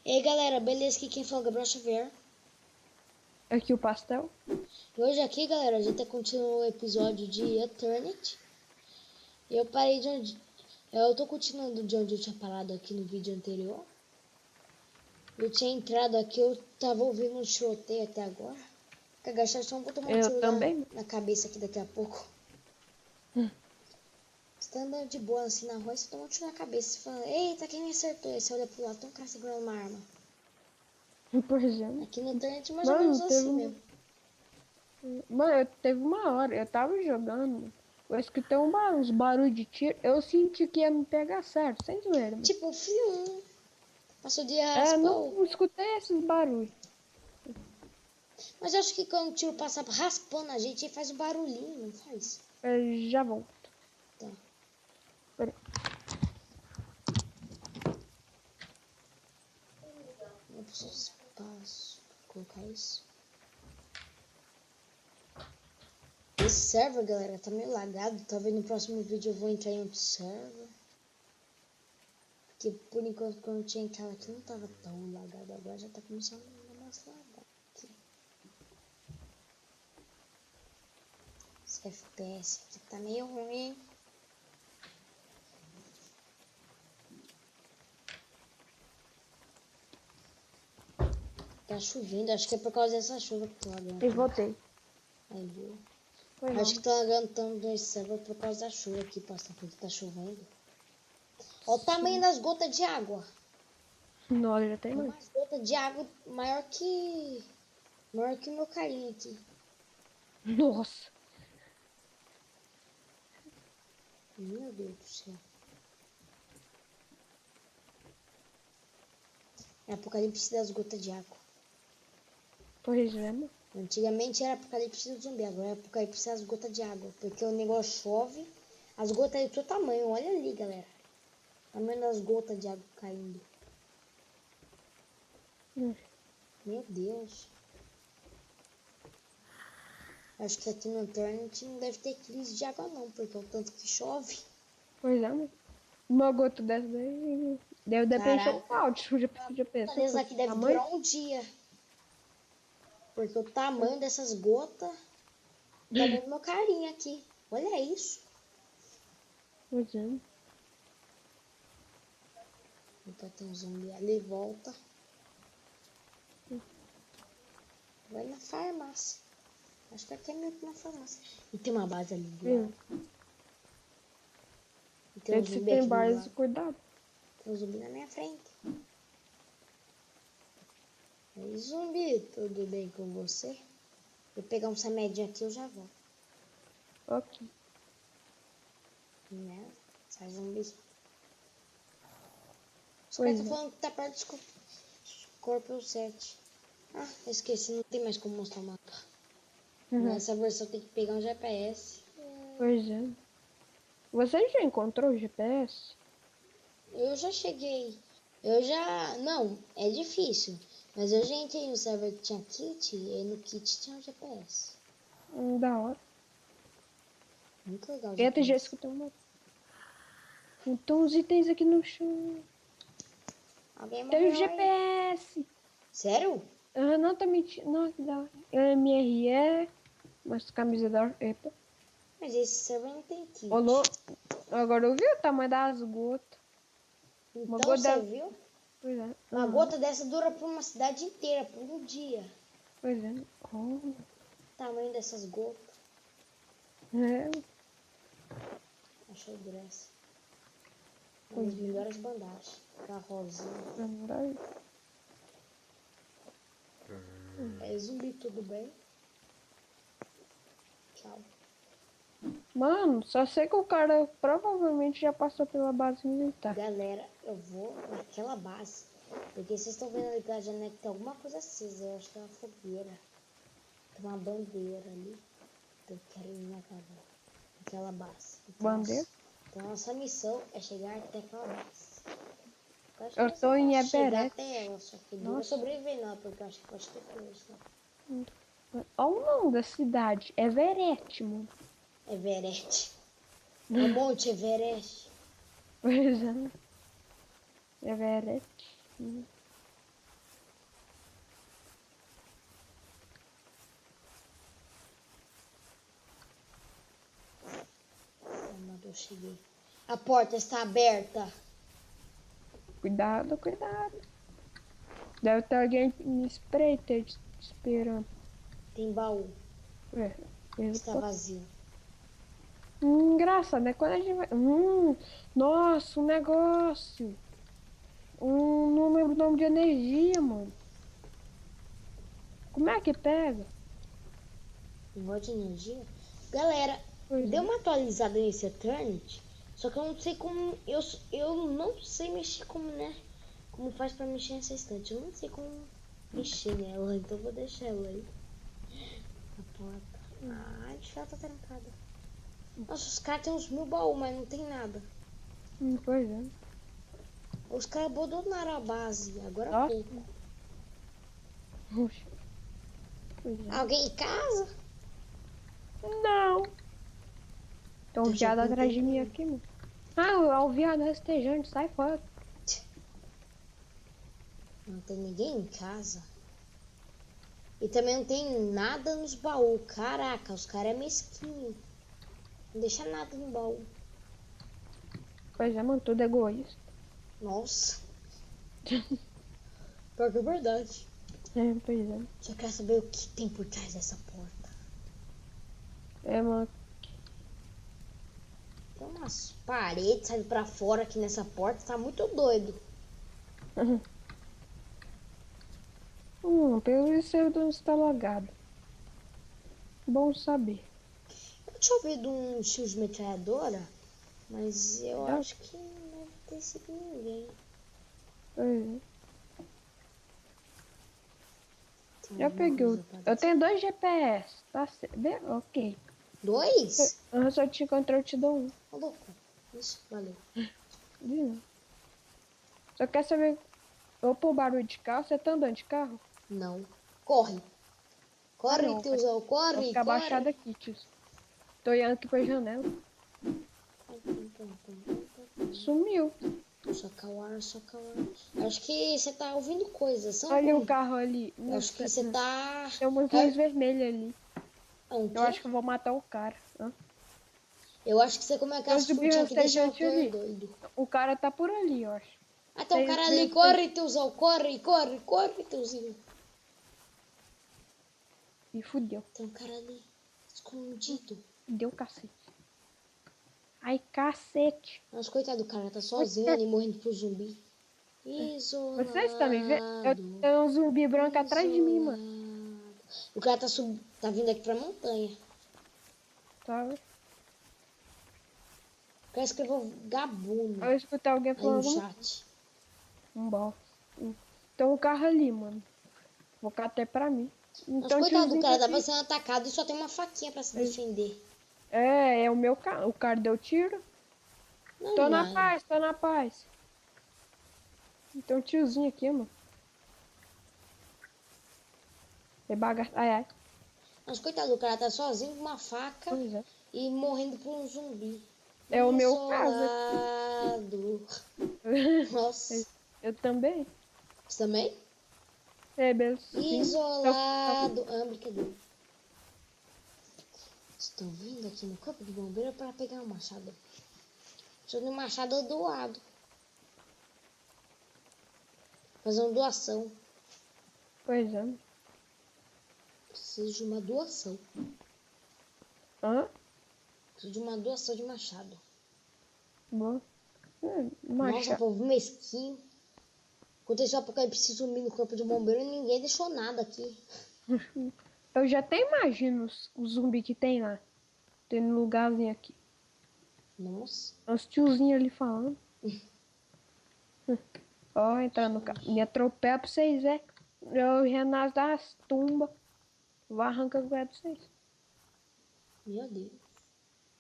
E aí galera, beleza? Aqui quem fala é o Gabriel Xavier. Aqui o pastel. E hoje aqui galera, a gente tá continuando o episódio de Eternity. E eu parei de onde... Eu tô continuando de onde eu tinha parado aqui no vídeo anterior. Eu tinha entrado aqui, eu tava ouvindo um tiroteio até agora. Fica agachado, só vou tomar um Eu tiro também. na cabeça aqui daqui a pouco. Você tá andando de boa assim na rua e você toma um tiro na cabeça. Você fala, eita, quem me acertou? Aí você olha pro lado, tem um cara segurando uma arma. Pois é. Aqui na internet mais ou menos assim mesmo. Mano, teve uma hora, eu tava jogando, eu escutei uns barulhos de tiro, eu senti que ia me pegar certo, sem zoeira. Mano. Tipo, filme. Passou de É, raspou. não escutei esses barulhos. Mas eu acho que quando o tiro passa raspando a gente, ele faz um barulhinho, não faz? Já volto. Tá. Pera. Eu preciso de espaço pra colocar isso. Esse server, galera, tá meio lagado. Talvez no próximo vídeo eu vou entrar em outro server. Porque por enquanto quando eu tinha entrado aqui não tava tão lagado. Agora já tá começando a dar mais lagado aqui. Esse FPS aqui tá meio ruim. Tá chovendo, acho que é por causa dessa chuva que tá lagando. E voltei. Aí, viu? Foi Acho que tá lagando tanto esse server por causa da chuva aqui, passa porque tá chovendo. Olha o tamanho das gotas de água. Nossa, já tem mais. Umas gotas de água maior que o meu carinho aqui. Nossa. Meu Deus do céu. É Apocalipse das gotas de água. Pois é, mano. Antigamente era Apocalipse do zumbi, agora é Apocalipse das gotas de água. Porque o negócio chove, as gotas é do seu tamanho. Olha ali, galera. O tamanho das gotas de água caindo. Meu Deus. Acho que aqui no Eternity não deve ter crise de água não, porque é o tanto que chove. Pois é, mano. Uma gota dessa daí deve depender do Caraca. balde. Já pensou? Beleza, aqui deve Tamanho? durar um dia. Porque o tamanho dessas gotas tá dando meu carinho aqui. Olha isso. Pois é. Então tem um zumbi ali, volta. Vai na farmácia. Acho que aqui é meio que na farmácia. E tem uma base ali do lado. E tem um Se zumbi tem aqui do base, lado. cuidado. Tem um zumbi na minha frente. E aí, zumbi, tudo bem com você? Vou pegar um remedinho aqui, eu já volto. Ok. Né? Sai zumbi. Os Pois caras estão é. falando que tá perto do Scorpion 7. Ah, esqueci, não tem mais como mostrar o mapa. Nessa versão tem que pegar um GPS. Pois é. Você já encontrou o GPS? Eu já cheguei. Não, é difícil. Mas eu já entrei no server que tinha kit e no kit tinha um GPS. Da hora. Muito legal o Eita, já GPS. escutei uma. Então os itens aqui no chão. Alguém Tem o morreu aí. GPS! Sério? Ah, não, tá mentindo. Não, que da hora. MRE. Mas camisa da hora. Epa. Mas esse server não tem kit. Olô. Agora eu vi o tamanho das gotas. Então gota você viu? Pois é. Uma gota dessa dura por uma cidade inteira, por um dia. Pois é. Oh. O tamanho dessas gotas. É. Achei graça. Uma das melhores bandagens. Pra rosinha. É zumbi, tudo bem? Tchau. Mano, só sei que o cara provavelmente já passou pela base militar. Galera, eu vou naquela base. Porque vocês estão vendo ali pela janela que tem alguma coisa acesa. Eu acho que é uma fogueira. Tem uma bandeira ali. Eu quero ir naquela base. Então, Bandeira? Então a nossa missão é chegar até aquela base. Eu tô em chegar Everett. até ela, só que não sobreviver não, porque eu acho que pode ter coisa. Olha o nome da cidade. Everett, mano. Everett. É o Monte Everest. Pois é. Everett. cheguei. A porta está aberta. Cuidado, cuidado. Deve ter alguém me espreita esperando. Tem baú. Está vazio. Engraçado, né? Quando a gente vai... nossa, um negócio. Não lembro o nome de energia, mano. Como é que pega? Negócio de energia. Galera, deu uma atualizada nesse Eternity. Só que eu não sei como. Eu não sei mexer como, né? Como faz pra mexer nessa estante. Eu não sei como mexer nela. Então eu vou deixar ela aí. A porta. Ah, a gente tá trancada. Nossa, os caras têm uns 1000 baús, mas não tem nada. Pois é. Os caras abandonaram a base agora há pouco. Pois é. Alguém em casa? Não. Tem um viado atrás de mim aqui, mano. Ah, o viado rastejante, sai fora. Não tem ninguém em casa. E também não tem nada nos baús. Caraca, os caras é mesquinho. Não deixa nada no baú. Pois é, mano, tudo é egoísta. Nossa. Pior que é verdade. Pois é. Só quero saber o que tem por trás dessa porta. Mano. Tem umas paredes saindo pra fora aqui nessa porta. Tá muito doido. Pelo visto o servidor está logado. Bom saber. Eu tinha ouvido um tiro de metralhadora, mas eu acho que não deve ter sido ninguém. Já peguei. Eu tenho 2 GPS. Tá certo. Ok. 2? Se eu te encontrar, eu te dou um. Ô, louco. Isso, valeu. Só quer saber. Eu vou pôr barulho de carro. Você tá andando de carro? Não. Corre. Corre, tiozão. Corre, vou ficar abaixado aqui, tio. Tô olhando aqui pra janela. Sumiu. Soca o ar. Acho que você tá ouvindo coisas. Olha o carro ali. Acho que você tá... Tem uma luz vermelha ali. Eu acho que eu vou matar o cara. Eu acho que você come aquelas frutinhas que deixam o autor doido. O cara tá por ali, eu acho. Ah, tá o cara ali. Corre, tiozão. Corre, tiozinho. E fudeu. Tem um cara ali. Escondido. Deu cacete. Ai, cacete. Nossa, coitado do cara. Tá sozinho ali, morrendo pro zumbi. Isolado. Vocês estão me vendo? Tem um zumbi branco atrás de mim, mano. O cara tá vindo aqui pra montanha. Tá. O cara escreveu Gabuno. Eu escutei alguém falando no chat. Bom. Tem um carro ali, mano. Vou cá até pra mim. Então, coitado do cara, tava sendo atacado e só tem uma faquinha pra se defender. É o meu carro. O cara deu tiro. Não, tô na paz. Tem um tiozinho aqui, mano. É bagaço. Ai. Mas coitado do cara, tá sozinho com uma faca e morrendo por um zumbi. É o meu caso. Nossa. Eu também. Você também? Beleza. Isolado. Brincadeira. Estão vindo aqui no campo de bombeiro para pegar um machado. Preciso de um machado doado. Fazer uma doação. Pois é. Preciso de uma doação. Preciso de uma doação de machado. Bom. Nossa, povo mesquinho. Aconteceu o apocalipse zumbi no campo de bombeiro e ninguém deixou nada aqui. Eu já até imagino o zumbi que tem lá. Tem um lugarzinho aqui. Nossa. Os tiozinhos ali falando. Entrando no carro. Me atropela pra vocês, Eu renasço das tumbas. Vou arrancar o pé de vocês. Meu Deus.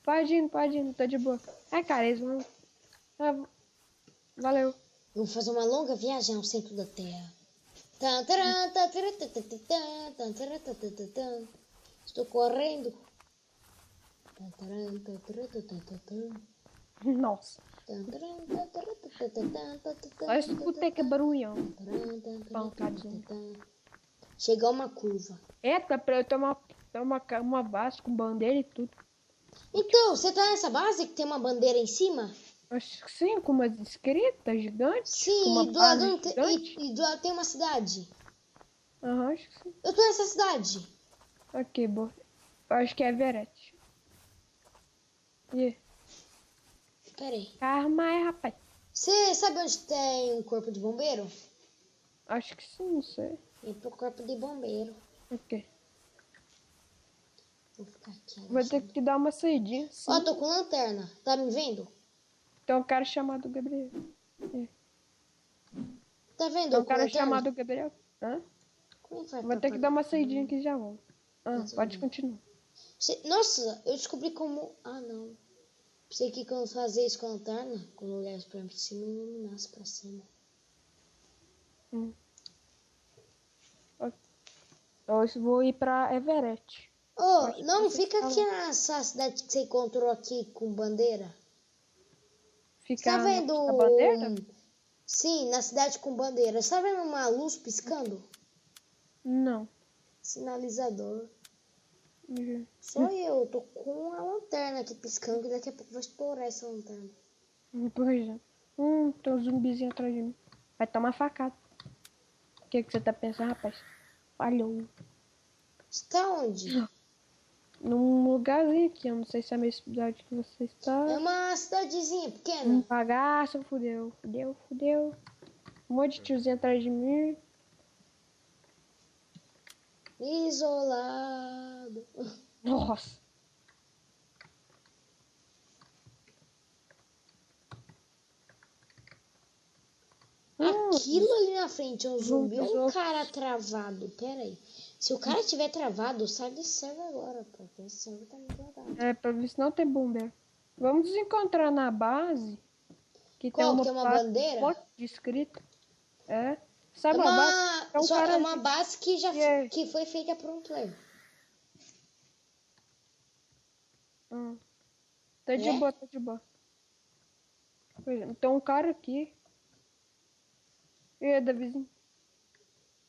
Pode ir, tô de boa. Cara, eles vão... valeu. Eu vou fazer uma longa viagem ao centro da Terra. Estou correndo. Nossa. Eu escutei que barulhão. Chegou uma curva. Eita, pra eu tomar uma base com bandeira e tudo. Então, você tá nessa base que tem uma bandeira em cima? Acho que sim, com umas escritas gigantes. Com Sim, uma e do lado, base gigante. e do lado tem uma cidade. Aham, acho que sim. Eu tô nessa cidade. Ok, boa. Acho que é Everett. E Pera aí. calma aí, rapaz. Você sabe onde tem um corpo de bombeiro? Acho que sim, não sei. Vem pro corpo de bombeiro. Ok. Vou ficar aqui Vou ter agachado. que dar uma saidinha, sim. Ó, tô com lanterna. Tá me vendo? Tem um cara chamado Gabriel. Tá vendo Tem eu um com cara lanterna? chamado Gabriel. Hã? Como é que vai Vou pra ter que dar uma saidinha aqui e já volto. tudo Pode bem. continuar. Nossa, eu descobri como... Ah, não. Pensei que quando fazia isso com a lanterna, quando eu olhasse pra cima, iluminasse pra cima. Eu vou ir pra Everett. Oh, Acho que não, você fica aqui falou. nessa cidade que você encontrou aqui com bandeira. Você tá Ficar vendo... na bandeira? Sim, na cidade com bandeira. Você tá vendo uma luz piscando? Não. Sinalizador. Uhum. Só eu tô com a lanterna aqui piscando, que daqui a pouco vai estourar essa lanterna. Pois é. Tem um zumbizinho atrás de mim. Vai tomar facada. O que você tá pensando, rapaz? Falhou. Você tá onde? Num lugarzinho aqui, eu não sei se é a mesma cidade que você É está. uma cidadezinha Um pequena. bagaço, fudeu. Um monte de tiozinho atrás de mim. Isolado. Nossa. Aquilo ali na frente é um zumbi Zumbis ou um outros. cara travado? Pera aí. Se o cara tiver travado, sai desse server agora, porque esse server tá muito travado. É, pra ver se não tem bombeiro. Vamos nos encontrar na base. Que tem Qual? uma Que é uma placa bandeira? de escrito. É. É Sabe a base? É um cara uma ali. base que já É. que foi feita por um player. Tá de É? boa, tá de boa. Pois é, tem um cara aqui. E aí, Davizinho?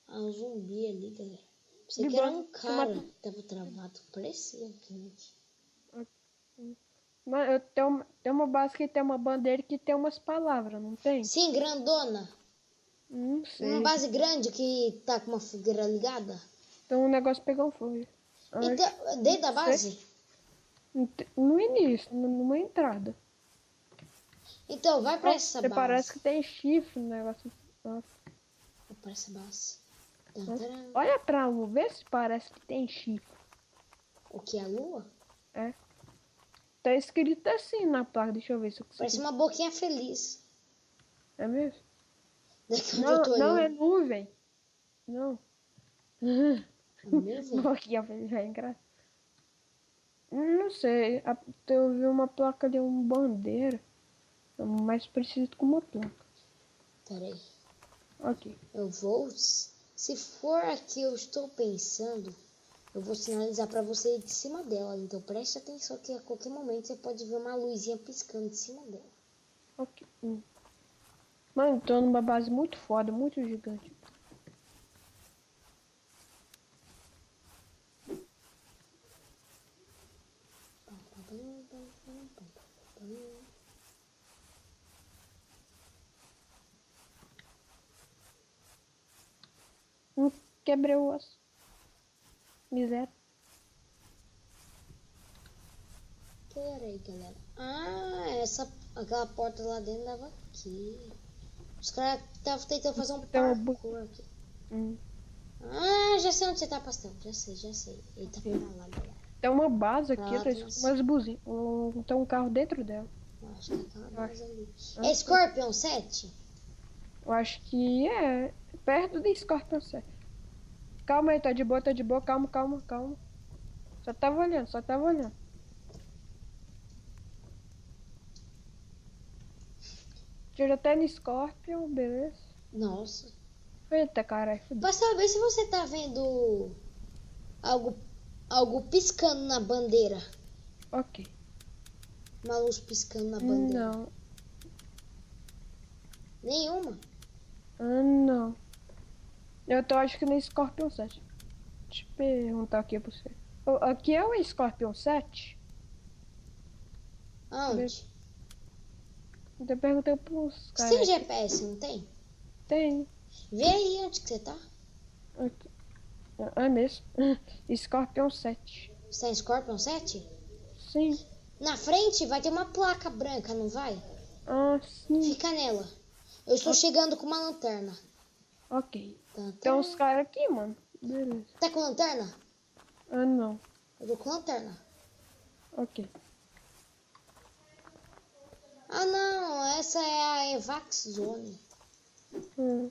Ah, um zumbi ali, galera. Pensei De que era boa. um cara que tava travado. Parecia, gente. Mas eu tenho uma base que tem uma bandeira que tem umas palavras, não tem? Sim, grandona. Não Uma sei. base grande que tá com uma fogueira ligada. Então o negócio pegou fogo. Então, dentro da base? No início, numa entrada. Então, vai pra essa Nossa, parece que base. tem chifre no negócio. Nossa. Vai pra essa base. Olha pra lua, vê se parece que tem chifre. O que é a lua? É. Tá escrito assim na placa, deixa eu ver se eu consigo. Parece uma boquinha feliz. É mesmo? Daqui onde eu tô Não, é olhando. nuvem. Não. A nuvem? Boquinha feliz, é engraçado. Não sei, eu vi uma placa de uma bandeira. É mais parecido com uma placa. Pera aí. Ok. Eu vou... Se for aqui eu estou pensando, eu vou sinalizar pra você de cima dela. Então preste atenção que a qualquer momento você pode ver uma luzinha piscando de cima dela. Ok. Mano, tô numa base muito foda, muito gigante. Quebrei o osso. Miséria. Pera aí, galera. Aquela porta lá dentro dava aqui. Os caras estavam tentando fazer um Tem uma parkour aqui. Hum. Ah, já sei onde você tá, Pastel. Já sei. Ele tá pra lá, galera. Tem uma base aqui, lá tá tem umas buzinhas. Tem um carro dentro dela. Eu acho que é aquela base ali. Ah, É Scorpion 7? Eu acho que é perto de Scorpion 7. Calma aí, tá de boa, calma. Só tava olhando. Tira até no Scorpion, beleza. Nossa. Eita, caralho, fudeu. Pastel, vê se você tá vendo algo piscando na bandeira. Ok. Uma luz piscando na bandeira. Não. Nenhuma? Não. Eu tô acho que no Scorpion 7. Deixa eu perguntar aqui pra você. Aqui é o Scorpion 7? Aonde? Eu perguntei pros Você caras. tem GPS, não tem? Tem. Vê aí onde que você tá. Aqui. É mesmo. Scorpion 7. Você tá em Scorpion 7? Sim. Na frente vai ter uma placa branca, não vai? Ah, sim. Fica nela. Eu estou chegando com uma lanterna. Ok. Tá, Tem uns caras aqui, mano. Beleza. Tá com lanterna? Ah, não. Eu tô com lanterna. Ok. Ah, não. Essa é a Evax Zone. Hum.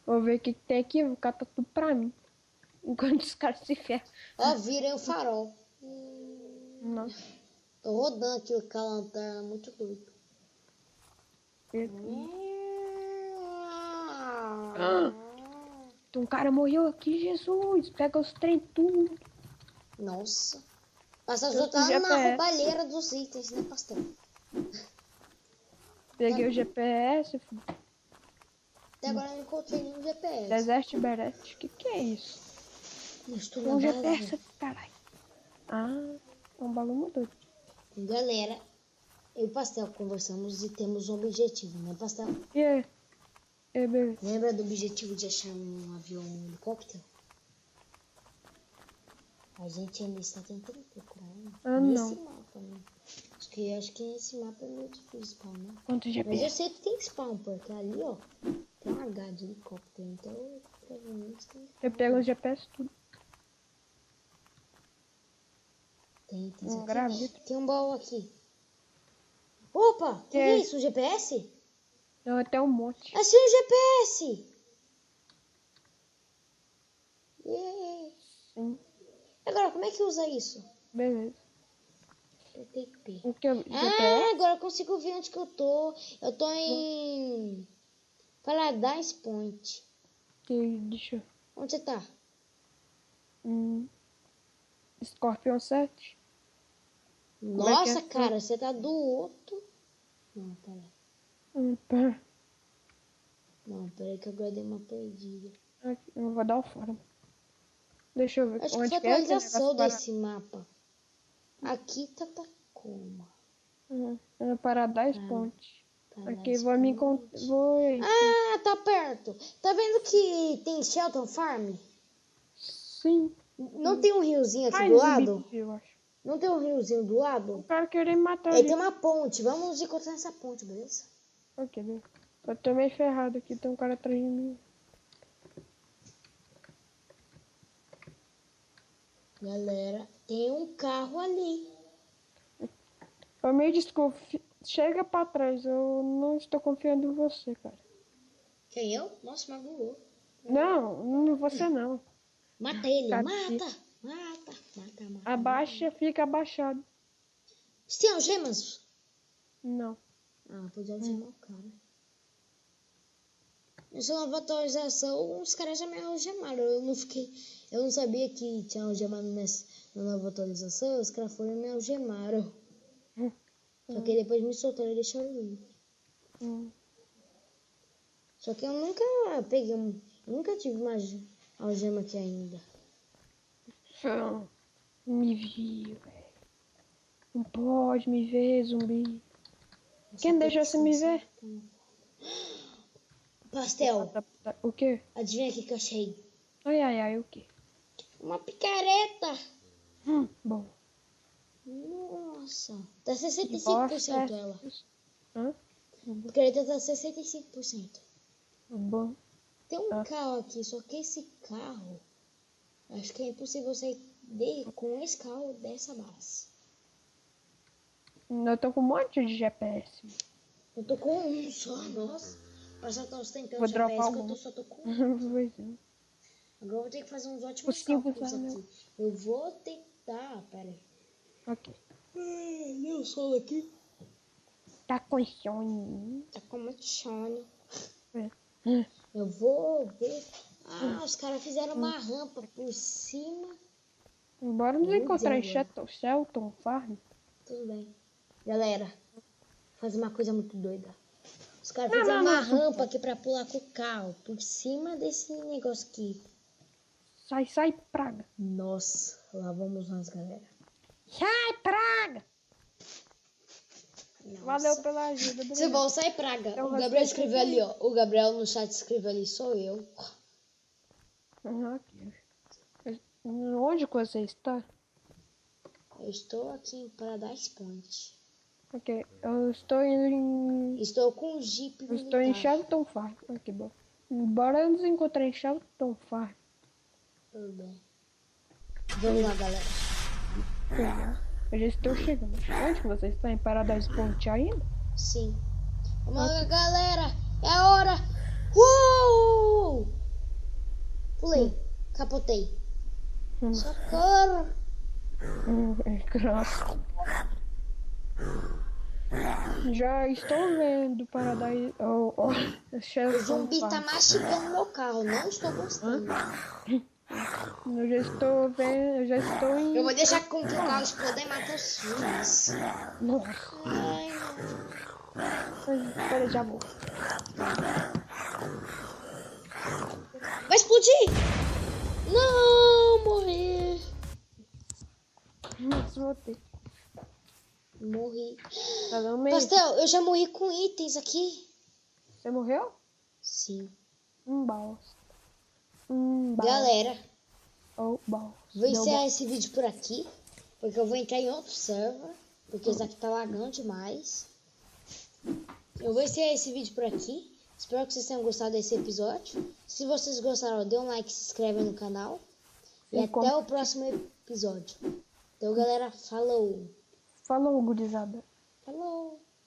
Vou ver o que tem aqui. Vou catar tudo pra mim. Enquanto os caras se ferram. Ó, virei o farol. Nossa. Tô rodando aqui com a lanterna. Muito doido. Um cara morreu aqui, Jesus. Pega os trem tudo. Nossa. Pastel Eu só tá tô na GPS. roubalheira dos itens, né, Pastel? Peguei o GPS, filho. Até agora eu não encontrei nenhum GPS. Desert Beret. Que é isso? Eu estou Um na GPS balada. aqui, caralho. Ah, é um bagulho mudou. Galera, eu e o Pastel conversamos e temos um objetivo, né, Pastel? E aí? Beleza. Lembra do objetivo de achar um avião, um helicóptero? A gente ainda está tentando procurar, né? Ah, Nesse não. mapa, né? Acho que esse mapa é meio difícil spawnar. Quanto Mas eu GPS? sei que tem spawn, porque ali, ó, tem um H de helicóptero, então provavelmente tem. Eu pego o GPS tudo. Tem isso Um aqui. gravito. Tem um baú aqui. Opa, que é isso? Um GPS? Não, até um monte. Achei um GPS! Yeah. Sim. Agora, como é que usa isso? Beleza. PTP. O que eu... Ah, GPS? agora eu consigo ver onde que eu tô. Eu tô em Paradise Point. Deixa eu... Onde você tá? Scorpion 7. Nossa, cara, você tá do outro. Não, pera. Pera. Não, peraí que agora dei uma perdida. Aqui, eu vou dar o fora. Deixa eu ver. Acho que Onde foi a que é esse atualização negócio? desse mapa. Aqui tá Tacoma. É Paradise Point. Aqui, vou me encontrar. Vou... Ah, tá perto. Tá vendo que tem Shelton Farm? Sim. Não tem um riozinho aqui Ai, do zumbi, lado? eu acho. Não tem um riozinho do lado? O cara querer me matar Aí ali. tem uma ponte. Vamos nos encontrar nessa ponte, beleza? Ok, beleza. Eu tô meio ferrado aqui. Tem um cara atrás de mim. Galera, tem um carro ali. Eu me desculpe. Chega pra trás. Eu não estou confiando em você, cara. Quem eu? Nossa, magoou. Não, você não. Mata ele. Cara, Mata. abaixa, fica abaixado. Você tem algemas? Não. Ah, podia algemar o cara. Nessa nova atualização, os caras já me algemaram. Eu não sabia que tinha algemado na nova atualização. Os caras foram e me algemaram. Só que depois me soltaram e deixaram livre. Só que eu nunca peguei nunca tive uma algema aqui ainda. Me viu, velho. Não pode me ver, zumbi. Quem deixou você me ver? Pastel, O quê? adivinha o que eu achei? Ai, o quê? Uma picareta. Bom. Nossa, tá 65% ela. Hã? Picareta tá 65%. Bom. Tem um carro aqui, só que esse carro, acho que é impossível sair com esse carro dessa base. Eu tô com um monte de GPS. Eu tô com um só, nossa. Passar tá ostentando Vou GPS dropar que um. eu tô só tô com um. Pois é. Agora eu vou ter que fazer uns ótimos Possível, cálculos aqui. Eu vou tentar, pera aí. Ok. Deu sono aqui. Tá com sono. Tá com muito sono. É. Eu vou ver. Ah, os caras fizeram uma rampa por cima. Bora nos encontrar em Shelton Farm. Tudo bem. Galera, vou fazer uma coisa muito doida. Os caras Não, fizeram não, uma não. rampa aqui pra pular com o carro. Por cima desse negócio aqui. Sai, praga. Nossa, lá vamos nós, galera. Sai, praga. Nossa. Valeu pela ajuda. Se Obrigado. bom, sai praga. Então O você Gabriel escreveu tem que- ali, ó. O Gabriel no chat escreveu ali, sou eu. Aqui. Onde que você está? Eu estou aqui em Paradise Point. Ok, eu estou indo em... Estou com o Jeep Eu estou em militar. Charlton Farm. Que bom. Bora nos encontrar em Charlton Farm. Tudo bem. Vamos lá, galera. Eu já estou chegando. Onde que você está? Em Paradise Point ainda? Sim. Vamos lá, galera. É a hora. Uou! Pulei. Capotei. Socorro. Graça. Já estou vendo Paradise... O Charlton zumbi tá Farm. mastigando meu carro. Não estou gostando. Eu já estou vendo... Eu já estou em... Eu vou deixar com que o carro explodir e matar os filhos. Nossa. Ai, Espera, já vou. vai explodir! Não, morri. Nossa, voltei. Morri. Tá dando meio. Pastel, eu já morri com itens aqui. Você morreu? Sim. Bosta. Galera, Oh, bosta. vou encerrar esse vídeo por aqui. Porque eu vou entrar em outro server. Porque esse aqui tá lagando demais. Eu vou encerrar esse vídeo por aqui. Espero que vocês tenham gostado desse episódio. Se vocês gostaram, dê um like, se inscreve no canal. E até o próximo episódio. Então, galera, falou. Falou, gurizada. Falou.